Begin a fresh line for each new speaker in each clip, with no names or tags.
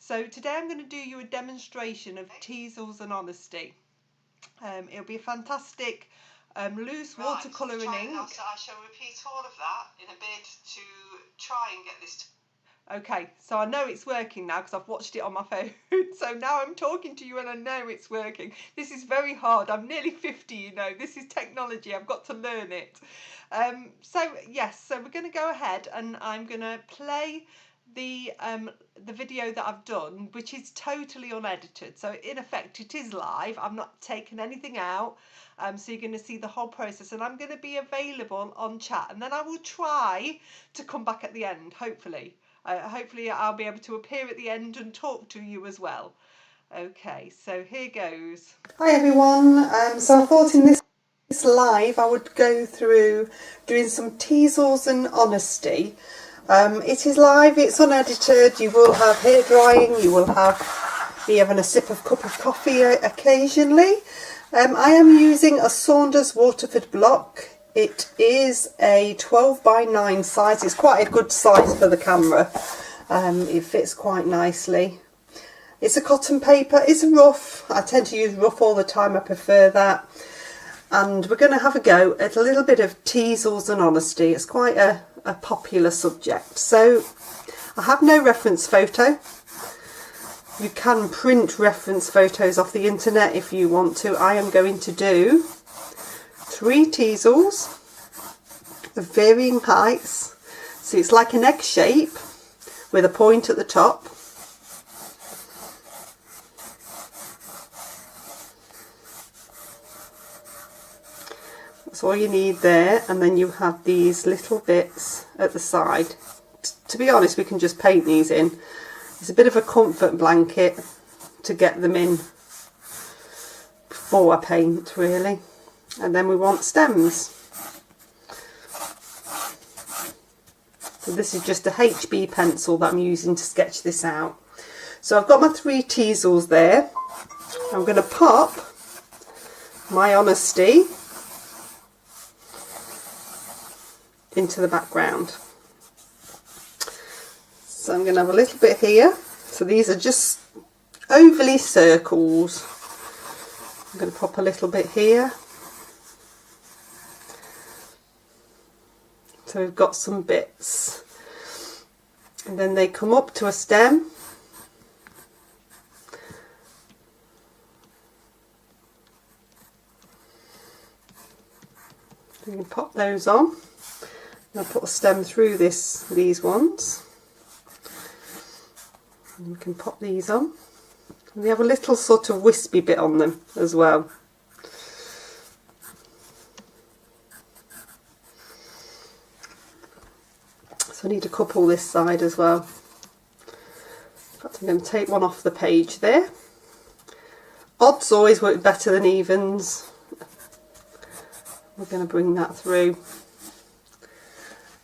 So today I'm going to do you a demonstration of Teasels and Honesty. It'll be a fantastic loose watercolour in ink.
I shall repeat all of that in a bid to try and get this.
Okay, so I know it's working now because I've watched it on my phone. So now I'm talking to you and I know it's working. This is very hard. I'm nearly 50, you know. This is technology. I've got to learn it. So we're going to go ahead and I'm going to play the video that I've done, which is totally unedited. So in effect, it is live. I've not taken anything out. So you're going to see the whole process, and I'm going to be available on chat, and then I will try to come back at the end, hopefully. Hopefully I'll be able to appear at the end and talk to you as well. Okay, so here goes.
Hi everyone, so I thought in this live I would go through doing some Teasels and Honesty. It is live, it's unedited, you will have hair drying, you will be having a cup of coffee occasionally. I am using a Saunders Waterford block. It is a 12 by 9 size. It's quite a good size for the camera. It fits quite nicely. It's a cotton paper. It's rough. I tend to use rough all the time. I prefer that. And we're going to have a go at a little bit of Teasels and Honesty. It's quite a popular subject. So I have no reference photo. You can print reference photos off the internet if you want to. I am going to do 3 teasels of varying heights. So it's like an egg shape with a point at the top. That's all you need there, and then you have these little bits at the side. To be honest, we can just paint these in. It's a bit of a comfort blanket to get them in before I paint, really. And then we want stems. So this is just a HB pencil that I'm using to sketch this out. So I've got my 3 teasels there. I'm going to pop my Honesty into the background. So I'm going to have a little bit here. So these are just overly circles. I'm going to pop a little bit here. So we've got some bits, and then they come up to a stem. We can pop those on. I'll put a stem through these ones. And we can pop these on. And they have a little sort of wispy bit on them as well. So I need to couple this side as well. In fact, I'm going to take one off the page there. Odds always work better than evens. We're going to bring that through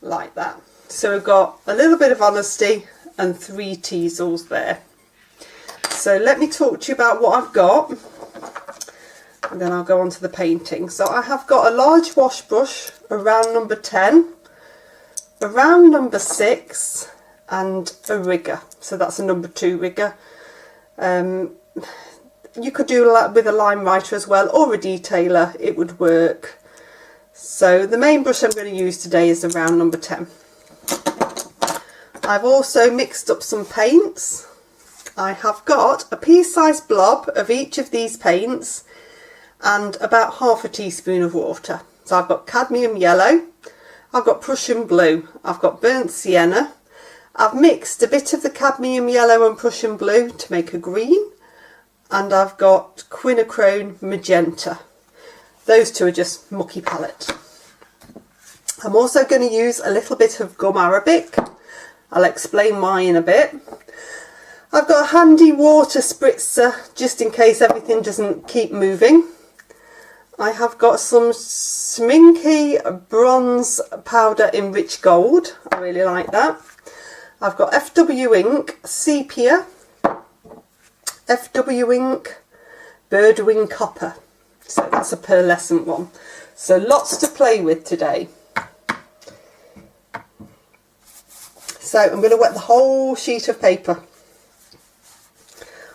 like that. So we've got a little bit of Honesty and 3 teasels there. So let me talk to you about what I've got, and then I'll go on to the painting. So I have got a large wash brush, around number 10, around number 6, and a rigger. So that's a number 2 rigger. You could do that with a line writer as well, or a detailer, it would work. So the main brush I'm going to use today is around number 10. I've also mixed up some paints. I have got a pea-sized blob of each of these paints and about half a teaspoon of water. So I've got cadmium yellow, I've got Prussian blue, I've got burnt sienna. I've mixed a bit of the cadmium yellow and Prussian blue to make a green, and I've got quinachrome magenta. Those 2 are just mucky palette. I'm also going to use a little bit of gum arabic. I'll explain why in a bit. I've got a handy water spritzer just in case everything doesn't keep moving. I have got some Sminky bronze powder in rich gold. I really like that. I've got FW ink, sepia, FW ink, birdwing copper. So that's a pearlescent one. So lots to play with today. So I'm going to wet the whole sheet of paper.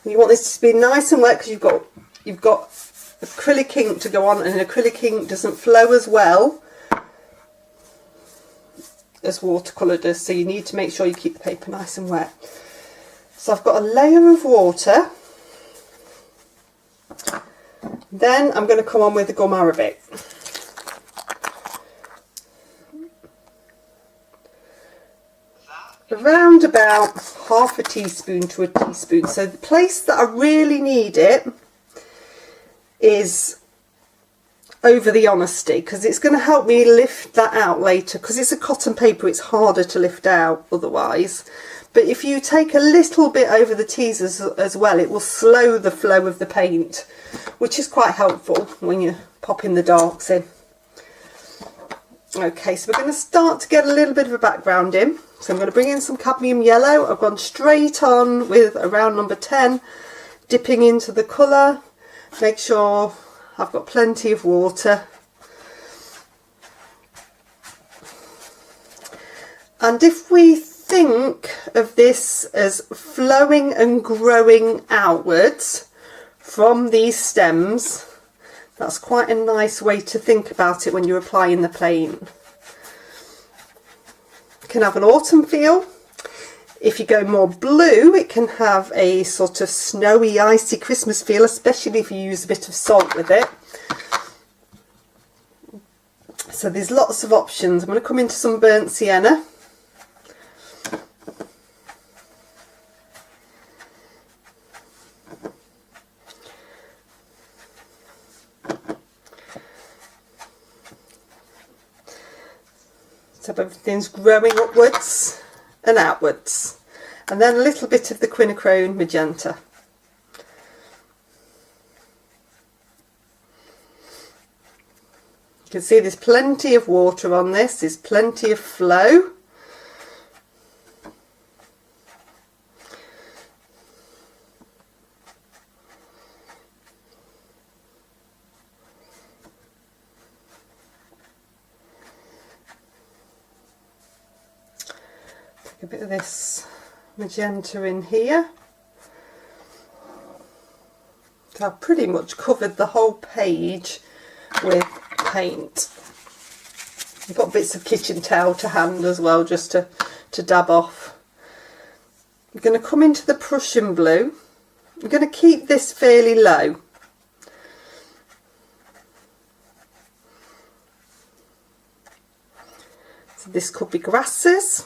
You want this to be nice and wet because you've got acrylic ink to go on, and acrylic ink doesn't flow as well as watercolour does, so you need to make sure you keep the paper nice and wet. So I've got a layer of water. Then I'm going to come on with the gum arabic. Around about half a teaspoon to a teaspoon. So the place that I really need it is over the honesty, because it's going to help me lift that out later, because it's a cotton paper, it's harder to lift out otherwise. But if you take a little bit over the teasers as well, it will slow the flow of the paint, which is quite helpful when you're popping the darks in. Okay, so we're going to start to get a little bit of a background in. So I'm going to bring in some cadmium yellow. I've gone straight on with around number 10, dipping into the colour. Make sure I've got plenty of water. And if we think of this as flowing and growing outwards from these stems, that's quite a nice way to think about it when you're applying the paint. It can have an autumn feel. If you go more blue, it can have a sort of snowy, icy Christmas feel, especially if you use a bit of salt with it. So there's lots of options. I'm going to come into some burnt sienna. So everything's growing upwards and outwards, and then a little bit of the quinachrome magenta. You can see there's plenty of water on this, there's plenty of flow. A bit of this magenta in here. So I've pretty much covered the whole page with paint. I've got bits of kitchen towel to hand as well, just to dab off. I'm going to come into the Prussian blue. I'm going to keep this fairly low. So this could be grasses.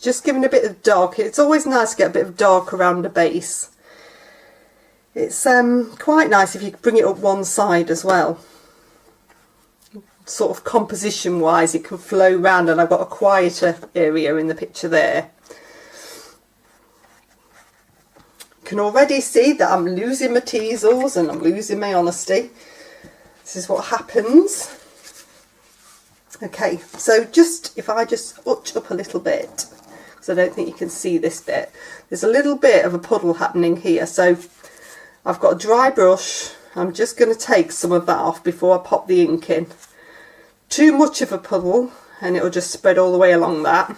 Just giving a bit of dark. It's always nice to get a bit of dark around the base. It's quite nice if you bring it up one side as well. Sort of composition wise, it can flow round, and I've got a quieter area in the picture there. You can already see that I'm losing my teasels and I'm losing my honesty. This is what happens. Okay, so if I just utch up a little bit, I don't think you can see this bit. There's a little bit of a puddle happening here, so I've got a dry brush. I'm just going to take some of that off before I pop the ink in. Too much of a puddle and it'll just spread all the way along that.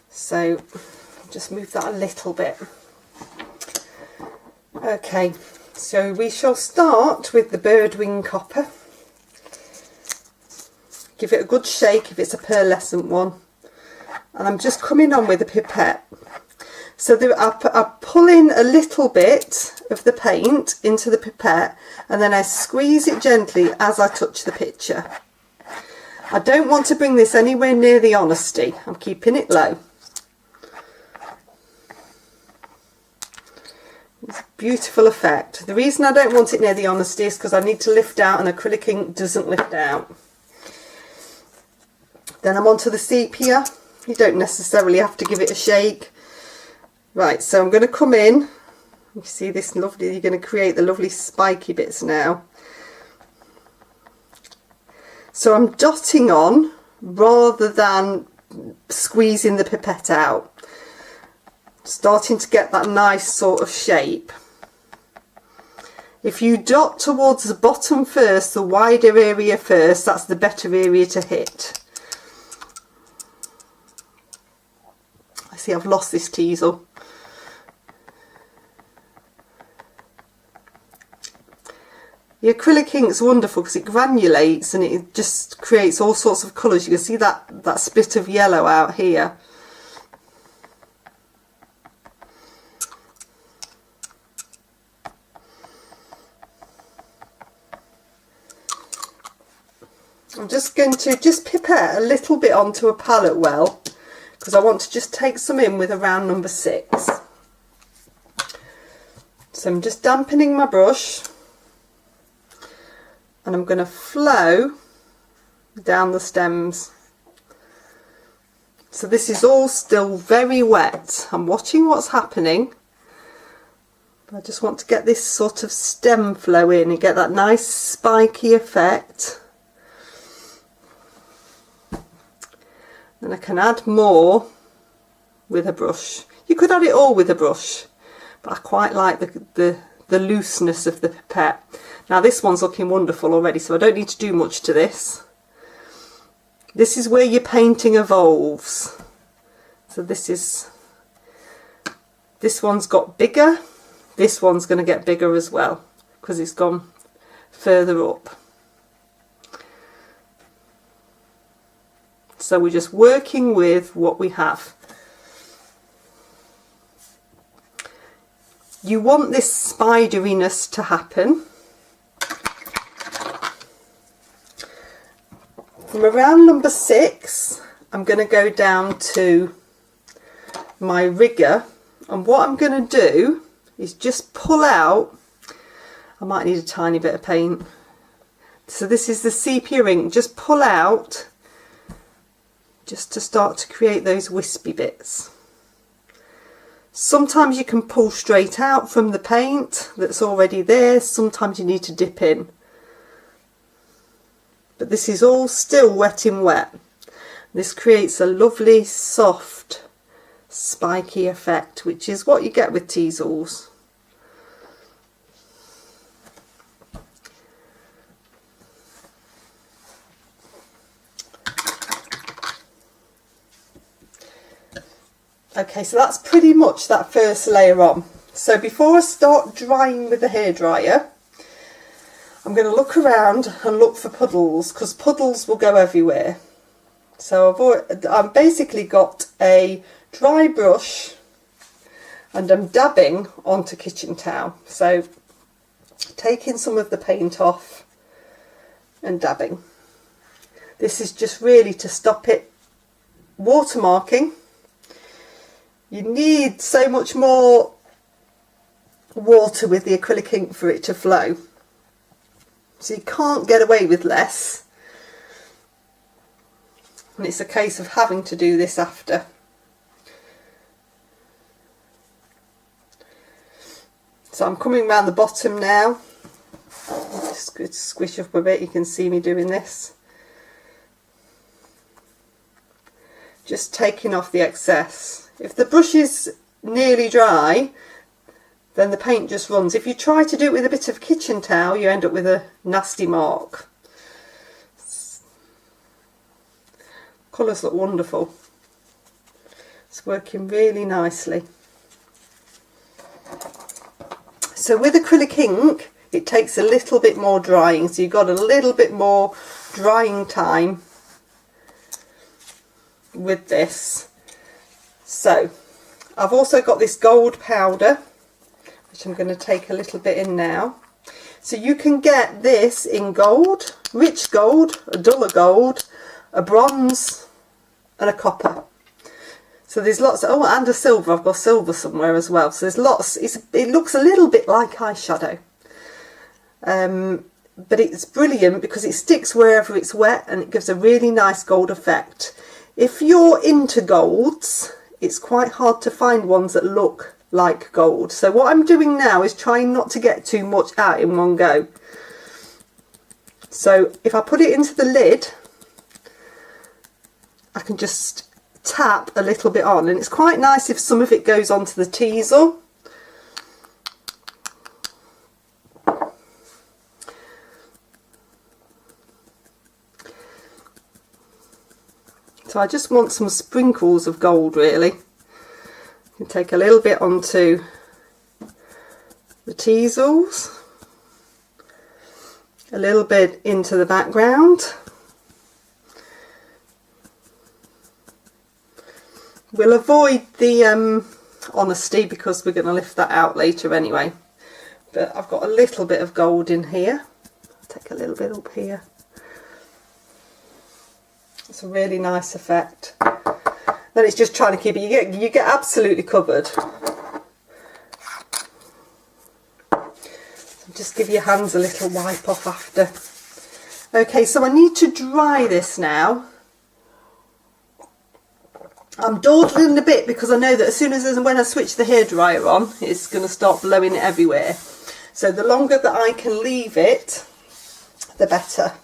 So just move that a little bit. Okay, so we shall start with the birdwing copper. Give it a good shake if it's a pearlescent one. And I'm just coming on with a pipette. So I pull in a little bit of the paint into the pipette, and then I squeeze it gently as I touch the picture. I don't want to bring this anywhere near the honesty. I'm keeping it low. It's a beautiful effect. The reason I don't want it near the honesty is because I need to lift out, and acrylic ink doesn't lift out. Then I'm onto the sepia. You don't necessarily have to give it a shake. Right, so I'm going to come in. You see this lovely, you're going to create the lovely spiky bits now. So I'm dotting on rather than squeezing the pipette out. Starting to get that nice sort of shape. If you dot towards the bottom first, the wider area first, that's the better area to hit. see, I've lost this teasel. The acrylic ink's wonderful because it granulates and it just creates all sorts of colours. You can see that split of yellow out here. I'm just going to pipette a little bit onto a palette well because I want to just take some in with a round number 6. So I'm just dampening my brush and I'm going to flow down the stems. So this is all still very wet. I'm watching what's happening. I just want to get this sort of stem flow in and get that nice spiky effect. And I can add more with a brush. You could add it all with a brush, but I quite like the looseness of the pipette. Now this one's looking wonderful already, so I don't need to do much to this. This is where your painting evolves. So this one's got bigger. This one's going to get bigger as well because it's gone further up. So we're just working with what we have. You want this spideriness to happen. From around number 6, I'm going to go down to my rigger, and what I'm going to do is just pull out. I might need a tiny bit of paint. So this is the sepia ink. Just pull out just to start to create those wispy bits. Sometimes you can pull straight out from the paint that's already there, sometimes you need to dip in. But this is all still wet in wet. This creates a lovely soft spiky effect, which is what you get with Teasels. Okay, so that's pretty much that first layer on. So before I start drying with the hairdryer, I'm going to look around and look for puddles, because puddles will go everywhere. So I've basically got a dry brush and I'm dabbing onto kitchen towel. So taking some of the paint off and dabbing. This is just really to stop it watermarking. You need so much more water with the acrylic ink for it to flow. So you can't get away with less. And it's a case of having to do this after. So I'm coming around the bottom now. Just squish up a bit, you can see me doing this. Just taking off the excess. If the brush is nearly dry, then the paint just runs. If you try to do it with a bit of kitchen towel, you end up with a nasty mark. Colours look wonderful. It's working really nicely. So with acrylic ink, it takes a little bit more drying, so you've got a little bit more drying time with this. So I've also got this gold powder, which I'm going to take a little bit in now. So you can get this in gold, rich gold, a duller gold, a bronze and a copper. So there's lots, oh, and a silver. I've got silver somewhere as well. So there's lots. It looks a little bit like eyeshadow. But it's brilliant because it sticks wherever it's wet and it gives a really nice gold effect. If you're into golds, it's quite hard to find ones that look like gold. So what I'm doing now is trying not to get too much out in one go. So if I put it into the lid, I can just tap a little bit on, and it's quite nice if some of it goes onto the teasel. So I just want some sprinkles of gold really. take a little bit onto the Teasels, a little bit into the background. We'll avoid the honesty because we're going to lift that out later anyway. But I've got a little bit of gold in here. I'll take a little bit up here. It's a really nice effect. Then it's just trying to keep it, you get absolutely covered. So just give your hands a little wipe off after. Okay, so I need to dry this now. I'm dawdling a bit because I know that as soon as when I switch the hairdryer on, it's going to start blowing it everywhere. So the longer that I can leave it, the better.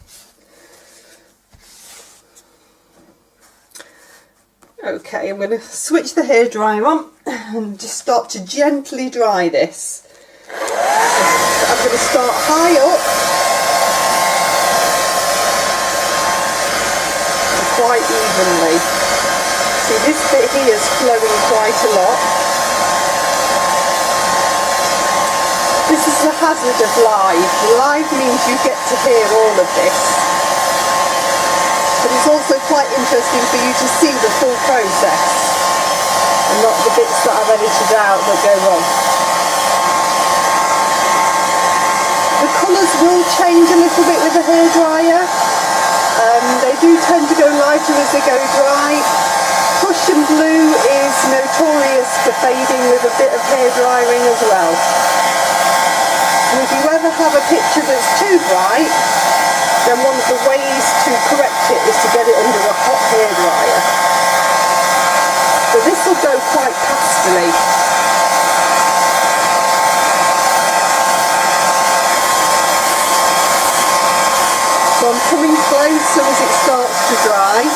Okay, I'm going to switch the hairdryer on and just start to gently dry this. I'm going to start high up, quite evenly. See, this bit here is flowing quite a lot. This is the hazard of live. Live means you get to hear all of this. But it's also quite interesting for you to see the full process and not the bits that I've edited out that go wrong. The colours will change a little bit with the hairdryer. They do tend to go lighter as they go dry. Prussian blue is notorious for fading with a bit of hair drying as well. And if you ever have a picture that's too bright, then one of the ways to correct it is to get it under a hot hairdryer. So this will go quite pastely. So I'm coming closer as it starts to dry.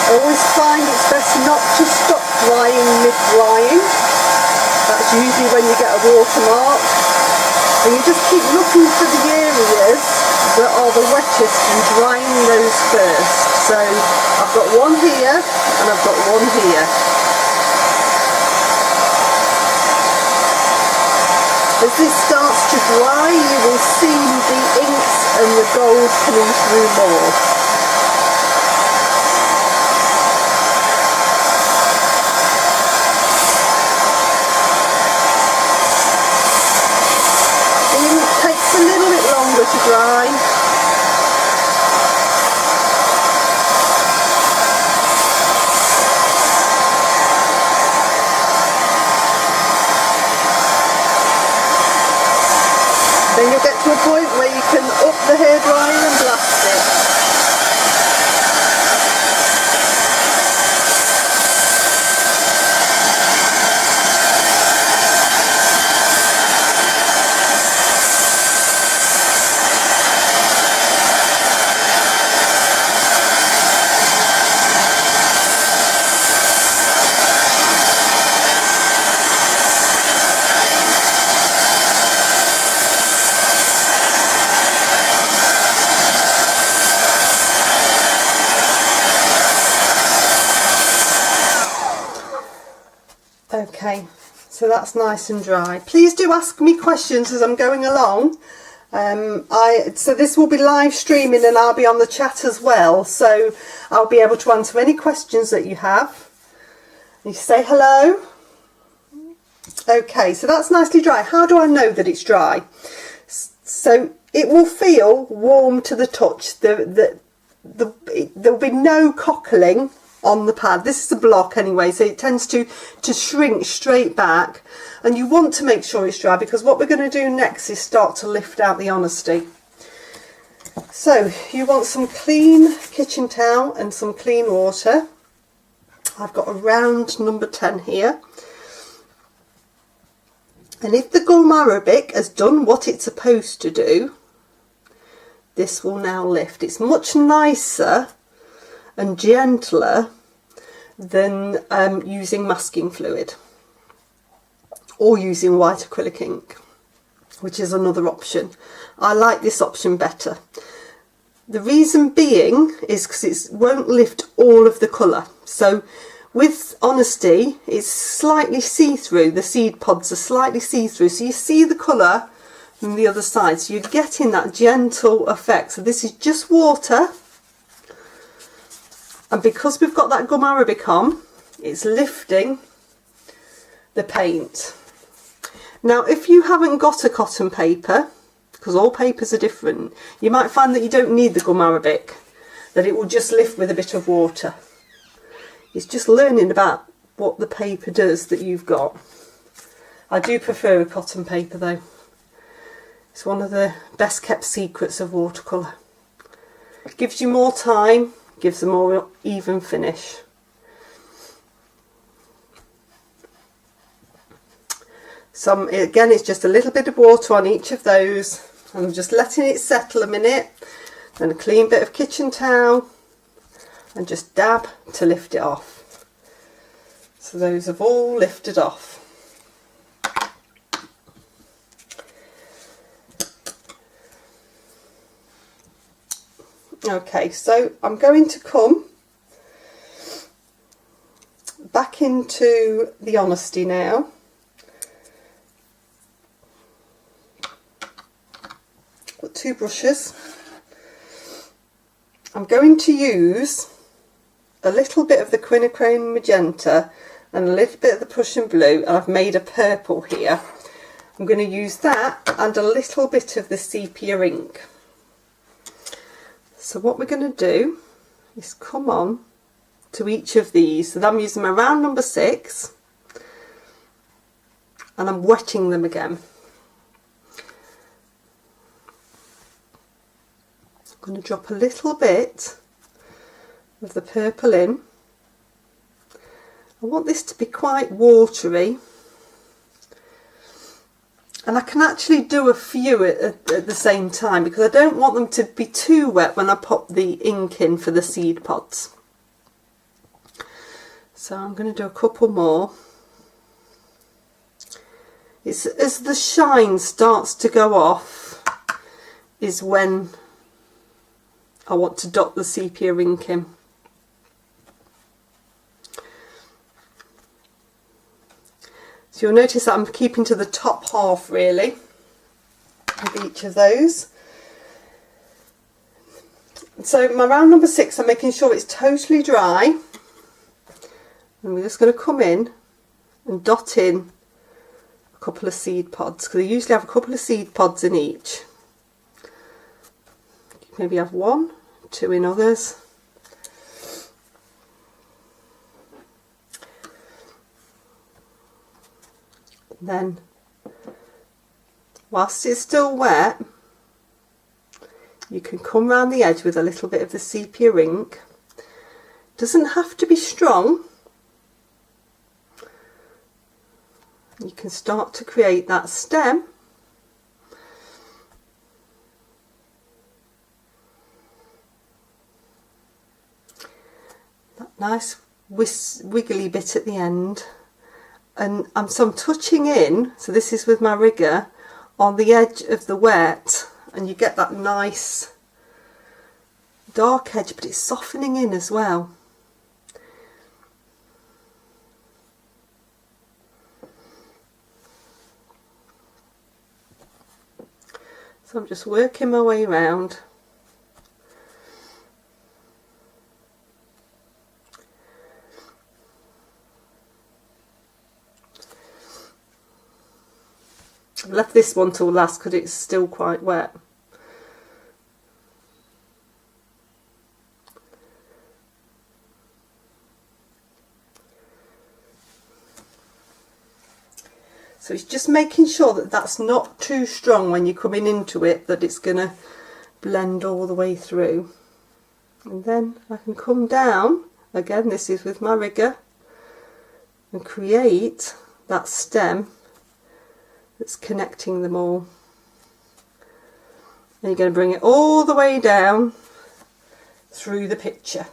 I always find it's best not to stop drying mid-drying. That's usually when you get a watermark. And you just keep looking for the areas that are the wettest and drying those first. So I've got one here and I've got one here. As this starts to dry, you will see the inks and the gold coming through more. A little bit longer to dry. Then you'll get to a point where you can up the hairdryer and blast it. Okay, so that's nice and dry. Please do ask me questions as I'm going along. So this will be live streaming and I'll be on the chat as well, so I'll be able to answer any questions that you have. You say hello. Okay, so that's nicely dry. How do I know that it's dry? So it will feel warm to the touch. There'll be no cockling on the pad. This is a block anyway, so it tends to shrink straight back, and you want to make sure it's dry because what we're going to do next is start to lift out the honesty. So you want some clean kitchen towel and some clean water. I've got a round number 10 here, and if the gum arabic has done what it's supposed to do, this will now lift. It's much nicer and gentler than using masking fluid or using white acrylic ink, which is another option. I like this option better. The reason being is because it won't lift all of the colour. So With Honesty, it's slightly see-through. The seed pods are slightly see-through, so you see the colour from the other side, so you're getting that gentle effect. So this is just water, and because we've got that gum arabic on, it's lifting the paint. Now if you haven't got a cotton paper, because all papers are different, you might find that you don't need the gum arabic, that it will just lift with a bit of water. It's just learning about what the paper does that you've got. I do prefer a cotton paper though. It's one of the best kept secrets of watercolour. It gives you more time, gives a more even finish. Again, it's just a little bit of water on each of those. I'm just letting it settle a minute. Then a clean bit of kitchen towel and just dab to lift it off. So those have all lifted off. Okay, so I'm going to come back into the Honesty now. Got two brushes. I'm going to use a little bit of the quinachrome magenta and a little bit of the Prussian blue, and I've made a purple here. I'm going to use that and a little bit of the sepia ink. So what we're going to do is come on to each of these. So I'm using my round number 6 and I'm wetting them again. I'm going to drop a little bit of the purple in. I want this to be quite watery, and I can actually do a few at the same time because I don't want them to be too wet when I pop the ink in for the seed pods. So I'm going to do a couple more. It's as the shine starts to go off is when I want to dot the sepia ink in. So you'll notice that I'm keeping to the top half really of each of those. So my round number 6, I'm making sure it's totally dry, and we're just going to come in and dot in a couple of seed pods, because I usually have a couple of seed pods in each. Maybe have 1, 2 in others. Then, whilst it's still wet, you can come round the edge with a little bit of the sepia ink. Doesn't have to be strong. You can start to create that stem. That nice wiggly bit at the end. And I'm touching in, so this is with my rigger, on the edge of the wet, and you get that nice dark edge, but it's softening in as well. So I'm just working my way around. I've left this one till last because it's still quite wet. So it's just making sure that that's not too strong when you're coming into it, that it's going to blend all the way through. And then I can come down, again this is with my rigger, and create that stem that's connecting them all. And you're going to bring it all the way down through the picture.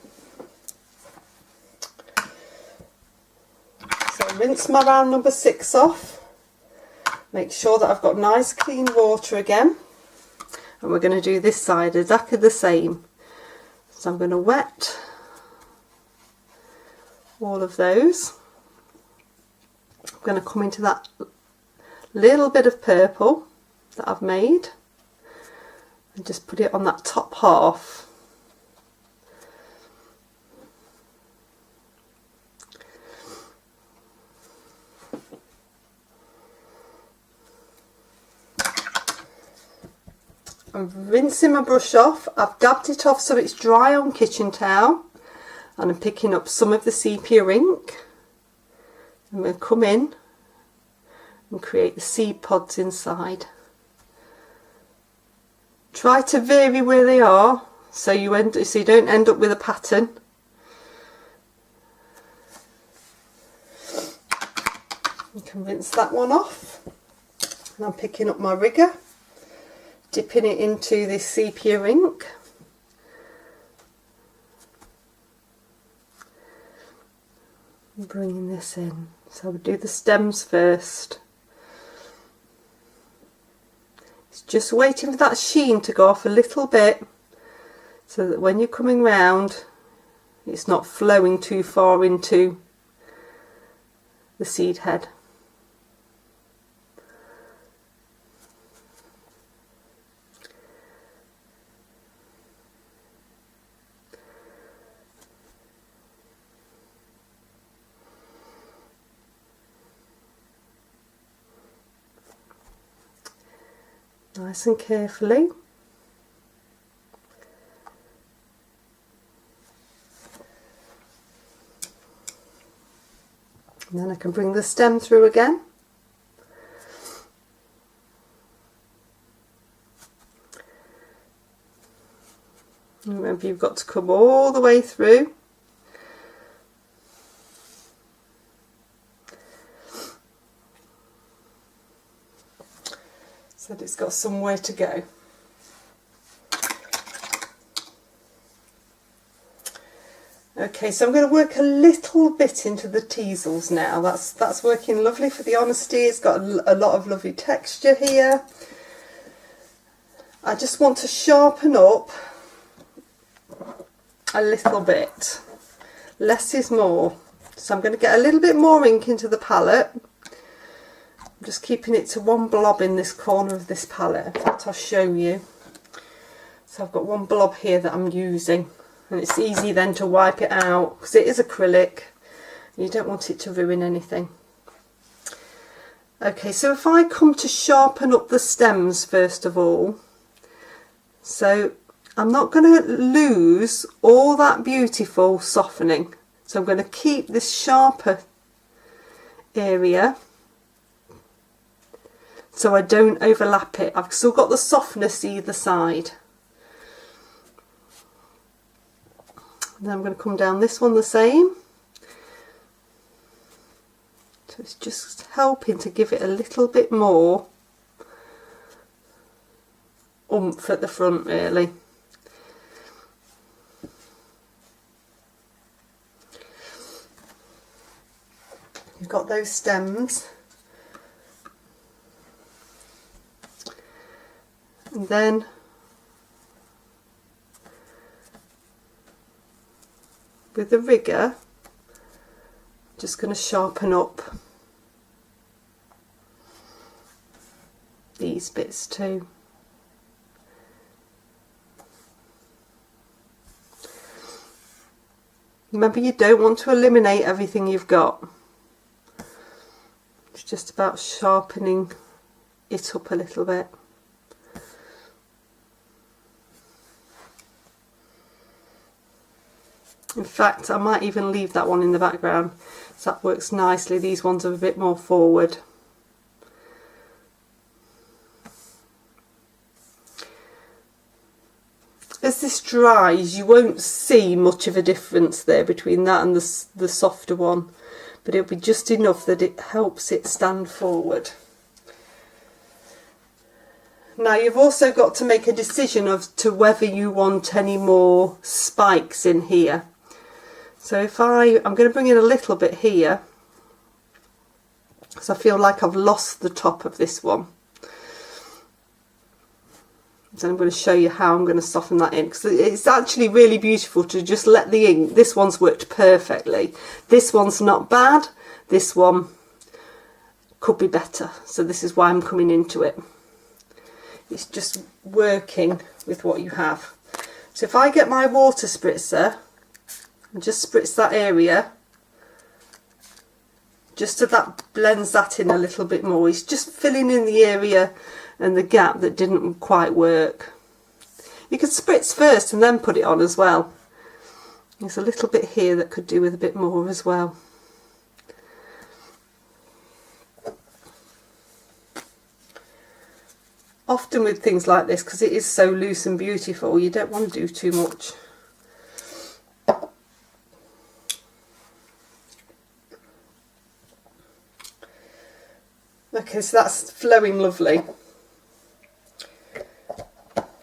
So rinse my round number 6 off. Make sure that I've got nice clean water again. And we're going to do this side exactly the same. So I'm going to wet all of those. I'm going to come into that little bit of purple that I've made and just put it on that top half. I'm rinsing my brush off. I've dabbed it off so it's dry on kitchen towel, and I'm picking up some of the sepia ink. I'm going to come in and create the seed pods inside. Try to vary where they are so you don't end up with a pattern. You can rinse that one off, and I'm picking up my rigger, dipping it into this sepia ink. And bringing this in. So we'll do the stems first. It's just waiting for that sheen to go off a little bit so that when you're coming round it's not flowing too far into the seed head. Nice and carefully. And then I can bring the stem through again. Remember, you've got to come all the way through. So that it's got somewhere to go. Okay, so I'm going to work a little bit into the teasels now. That's working lovely for the honesty. It's got a lot of lovely texture here. I just want to sharpen up a little bit. Less is more. So I'm going to get a little bit more ink into the palette. I'm just keeping it to one blob in this corner of this palette. In fact, I'll show you. So I've got one blob here that I'm using, and it's easy then to wipe it out because it is acrylic. You don't want it to ruin anything. Okay, so if I come to sharpen up the stems first of all, so I'm not going to lose all that beautiful softening. So I'm going to keep this sharper area so I don't overlap it. I've still got the softness either side. And then I'm going to come down this one the same. So it's just helping to give it a little bit more oomph at the front, really. You've got those stems. And then with the rigger, just going to sharpen up these bits too. Remember, you don't want to eliminate everything you've got. It's just about sharpening it up a little bit. In fact, I might even leave that one in the background, so that works nicely. These ones are a bit more forward. As this dries, you won't see much of a difference there between that and the softer one, but it'll be just enough that it helps it stand forward. Now you've also got to make a decision as to whether you want any more spikes in here. So if I'm going to bring in a little bit here, because I feel like I've lost the top of this one. So I'm going to show you how I'm going to soften that in, because it's actually really beautiful to just let the ink, this one's worked perfectly, this one's not bad, this one could be better, so this is why I'm coming into it. It's just working with what you have. So if I get my water spritzer and just spritz that area, just so that blends that in a little bit more. It's just filling in the area and the gap that didn't quite work. You could spritz first and then put it on as well. There's a little bit here that could do with a bit more as well. Often with things like this, because it is so loose and beautiful, you don't want to do too much. Okay, so that's flowing lovely.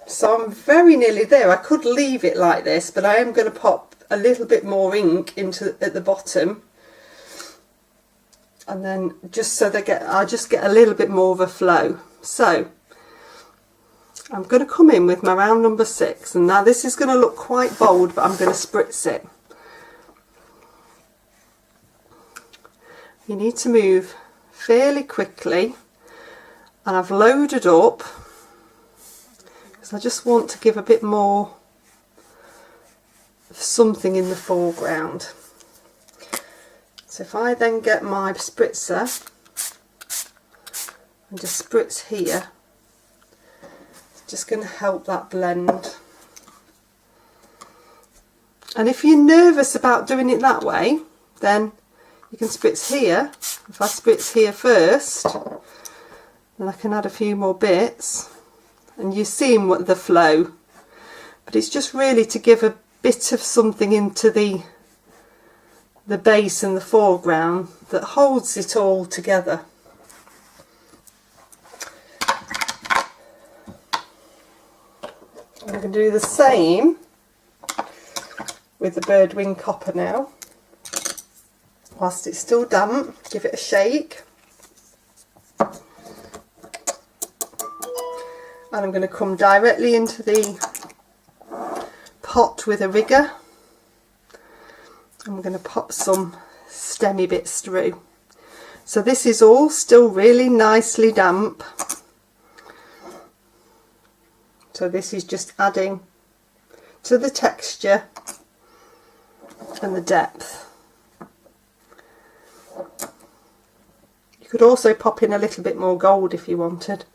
So I'm very nearly there. I could leave it like this, but I am going to pop a little bit more ink into at the bottom, and then just so I just get a little bit more of a flow. So I'm going to come in with my round number 6, and now this is going to look quite bold, but I'm going to spritz it. You need to move fairly quickly, and I've loaded up because I just want to give a bit more of something in the foreground. So if I then get my spritzer and just spritz here, it's just going to help that blend. And if you're nervous about doing it that way, then you can spritz here. If I spritz here first, then I can add a few more bits, and you're seeing what the flow. But it's just really to give a bit of something into the base and the foreground that holds it all together. I'm going to do the same with the bird wing copper now. Whilst it's still damp, give it a shake. And I'm going to come directly into the pot with a rigger. I'm going to pop some stemmy bits through. So this is all still really nicely damp. So this is just adding to the texture and the depth. You could also pop in a little bit more gold if you wanted.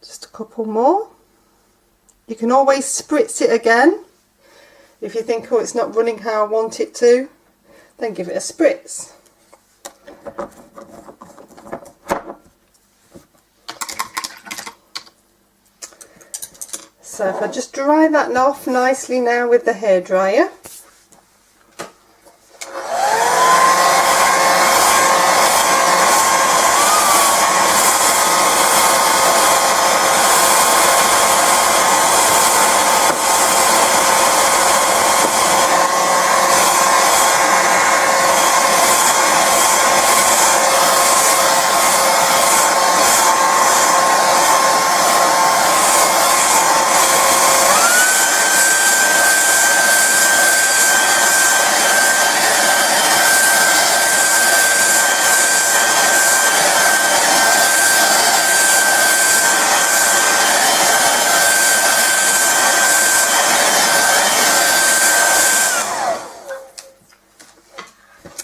Just a couple more. You can always spritz it again if you think, oh, it's not running how I want it to. Then give it a spritz. So if I just dry that off nicely now with the hairdryer.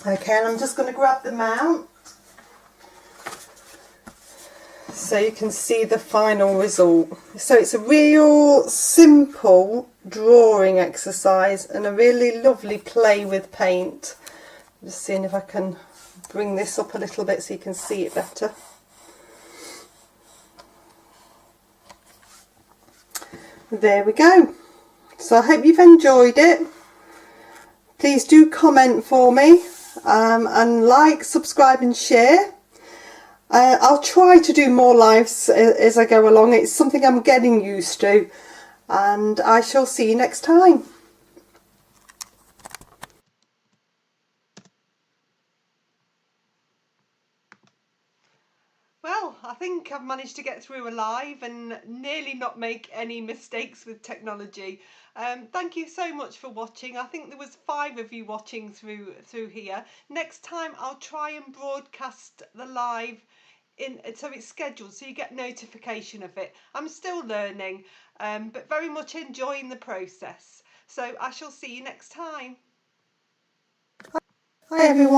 Okay, and I'm just going to grab the mount so you can see the final result. So it's a real simple drawing exercise and a really lovely play with paint. Just seeing if I can bring this up a little bit so you can see it better. There we go. So I hope you've enjoyed it. Please do comment for me. And like, subscribe and share, I'll try to do more lives as I go along. It's something I'm getting used to, and I shall see you next time.
Well, I think I've managed to get through a live and nearly not make any mistakes with technology. Thank you so much for watching. I think there was 5 of you watching through here. Next time I'll try and broadcast the live in so it's scheduled so you get notification of it. I'm still learning, but very much enjoying the process. So I shall see you next time.
Hi everyone.